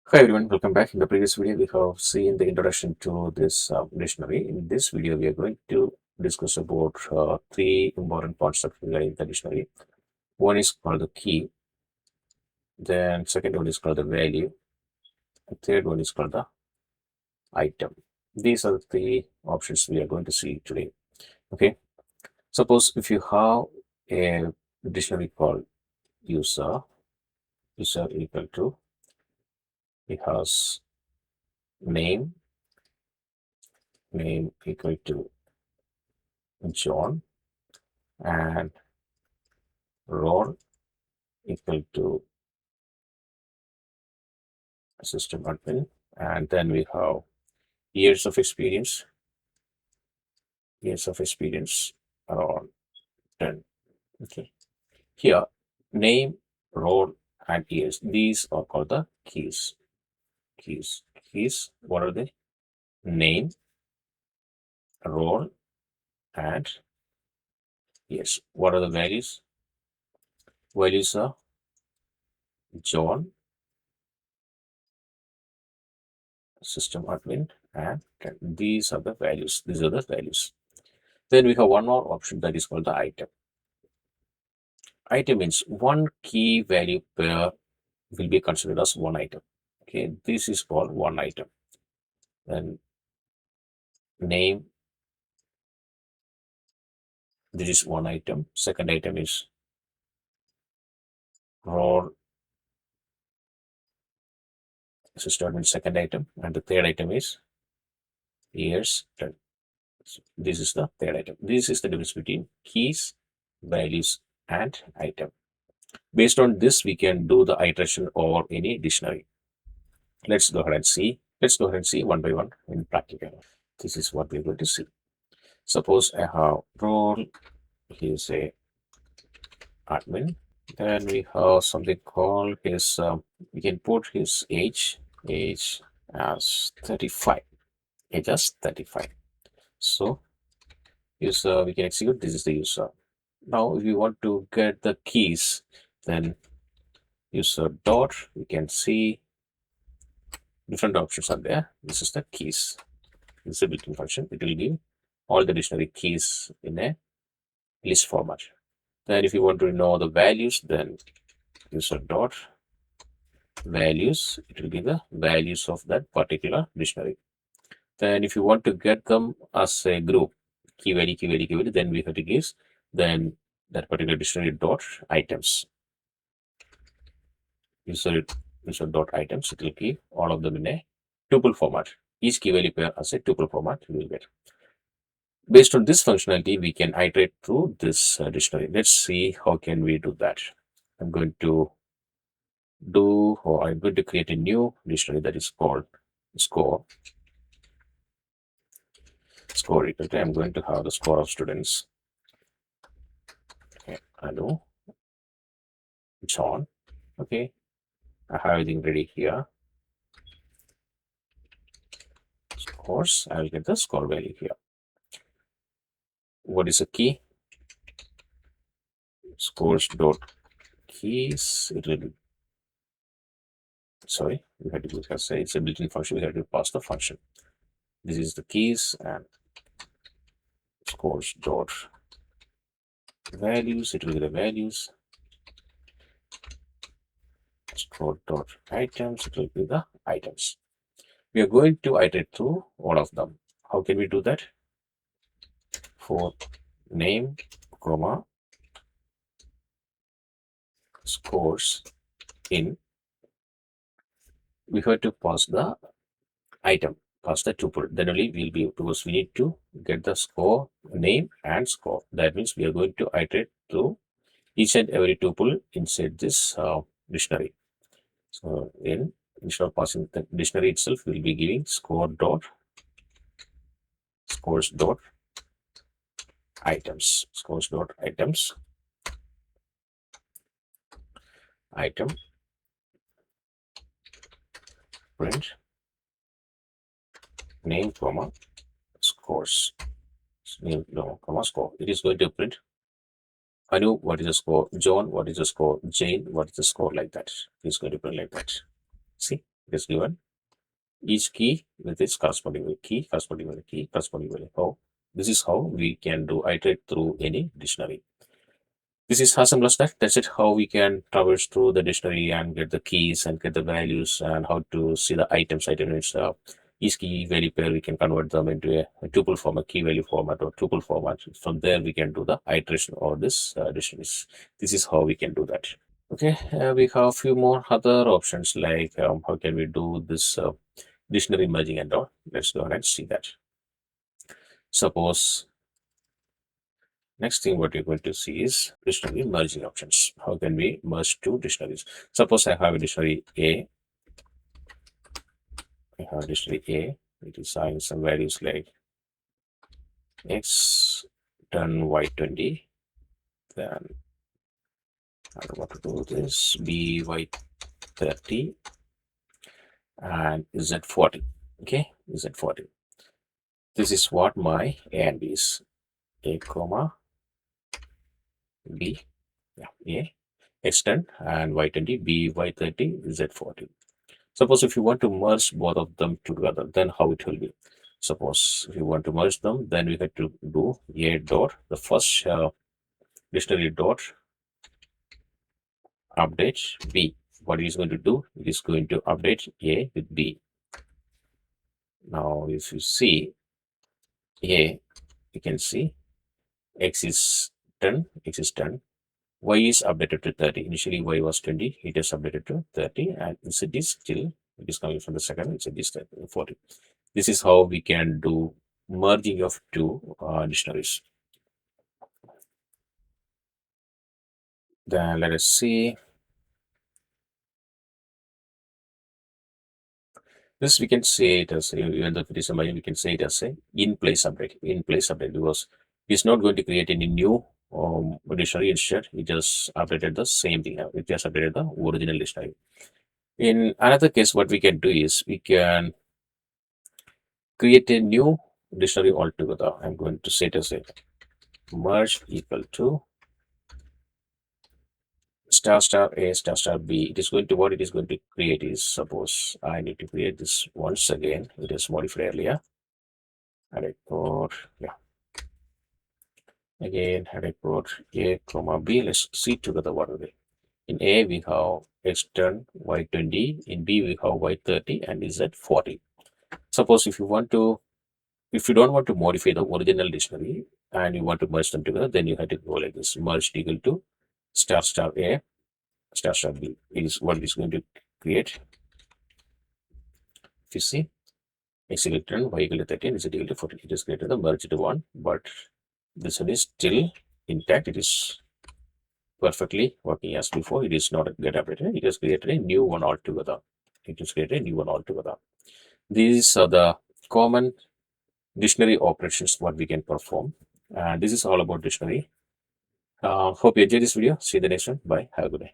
Hi everyone, welcome back. In the previous video, we have seen the introduction to this dictionary. In this video, we are going to discuss about three important concepts regarding the dictionary. One is called the key, then second one is called the value, and third one is called the item. These are the three options we are going to see today. Okay, suppose if you have a dictionary called user, user equal to, it has name, name equal to John, and role equal to system admin, and then we have years of experience, years of experience around 10. Okay, here name, role, and years, these are called the keys. Keys, what are they? Name, role, and years. What are the values? Values are John, system admin, and 10. These are the values. These are the values. Then we have one more option that is called the item. Item means one key value per will be considered as one item. Okay, this is called one item. Then name, this is one item. Second item is role, system admin, second item, and the third item is years. This is the third item. This is the difference between keys, values, and item. Based on this, we can do the iteration over any dictionary. Let's go ahead and see. Let's go ahead and see one by one in practical. This is what we're going to see. Suppose I have role, here's a admin. Then we have something called his, we can put his age as 35, age as 35. So user, we can execute, this is the user. Now, if you want to get the keys, then user dot, we can see different options are there. This is the keys. This is a built-in function. It will give all the dictionary keys in a list format. Then if you want to know the values, then user dot values, it will be the values of that particular dictionary. Then if you want to get them as a group, key value, key value, key value, then we have to give then that particular dictionary dot items. User dot items, it will give all of them in a tuple format. Each key value pair as a tuple format you will get. Based on this functionality, we can iterate through this dictionary. Let's see how can we do that. I'm going to create a new dictionary that is called score. Score equal to, I'm going to have the score of students. Okay, hello, John. Okay, I have everything ready here. Scores, I will get the score value here. What is a key? Scores dot keys. It will be, sorry, we had to say it's a built-in function. We have to pass the function. This is the keys and scores dot values. It will be the values. Score dot items. It will be the items. We are going to iterate through all of them. How can we do that? For name, comma, scores in, we have to pass the item, pass the tuple. Then only we'll be, because we need to get the score, name, and score. That means we are going to iterate through each and every tuple inside this dictionary. So instead of passing the dictionary itself, we'll be giving scores dot items, scores dot items, item, print, name, comma, scores, name, comma, score. It is going to print Anu, what is the score? John, what is the score? Jane, what is the score? Like that. It's going to print like that. See? It is given each key with its corresponding value, key, corresponding value, key, corresponding value. How? This is how we can do iterate through any dictionary. This is as simple as that. That's it. How we can traverse through the dictionary and get the keys and get the values and how to see the items. Items. Each key value pair, we can convert them into a tuple format, key value format, or tuple format. From there, we can do the iteration of this dictionaries. This is how we can do that. Okay, we have a few more other options like how can we do this dictionary merging and all. Let's go ahead and see that. Suppose next thing what you're going to see is dictionary merging options. How can we merge two dictionaries? Suppose I have a dictionary A. I have a dictionary A. It is assigning some values like X, 10, Y 20. Then I don't want to do this. B, Y 30 and Z 40. Okay, Z 40. This is what my A and B is. A comma B, yeah, A, X10 and Y20, B, Y30, Z40. Suppose if you want to merge both of them together, then how it will be? Suppose if you want to merge them, then we have to do A dot, the first dictionary dot update B. What it is going to do? It is going to update A with B. Now, if you see A, you can see X is 10, X is 10, Y is updated to 30. Initially, Y was 20. It is updated to 30. And Z is still, it is coming from the second, Z is 40. This is how we can do merging of two dictionaries. Then let us see. This we can say it as, even though it is a merging, we can say it as a in-place update. In-place update, because it's not going to create any new dictionary. Instead, it just updated the same thing. It just updated the original dictionary. In another case, what we can do is we can create a new dictionary altogether. I'm going to set as a merge equal to star star A star star B. It is going to, what it is going to create is, suppose I need to create this once again. It is modified earlier. And I put, yeah. Again, and I put A comma B. Let's see together what are they. In A we have X10, Y20. In B we have Y30 and Z40. Suppose if you want to, if you don't want to modify the original dictionary and you want to merge them together, then you have to go like this: merge equal to star star A star star B is what it is going to create. If you see X equal to 10, Y equal to 13, Z equal to 14, it is created the merged one, but this one is still intact. It is perfectly working as before. It is not get updated. It has created a new one altogether. It is created a new one altogether. These are the common dictionary operations what we can perform, and this is all about dictionary. Hope you enjoyed this video. See you in the next one. Bye. Have a good day.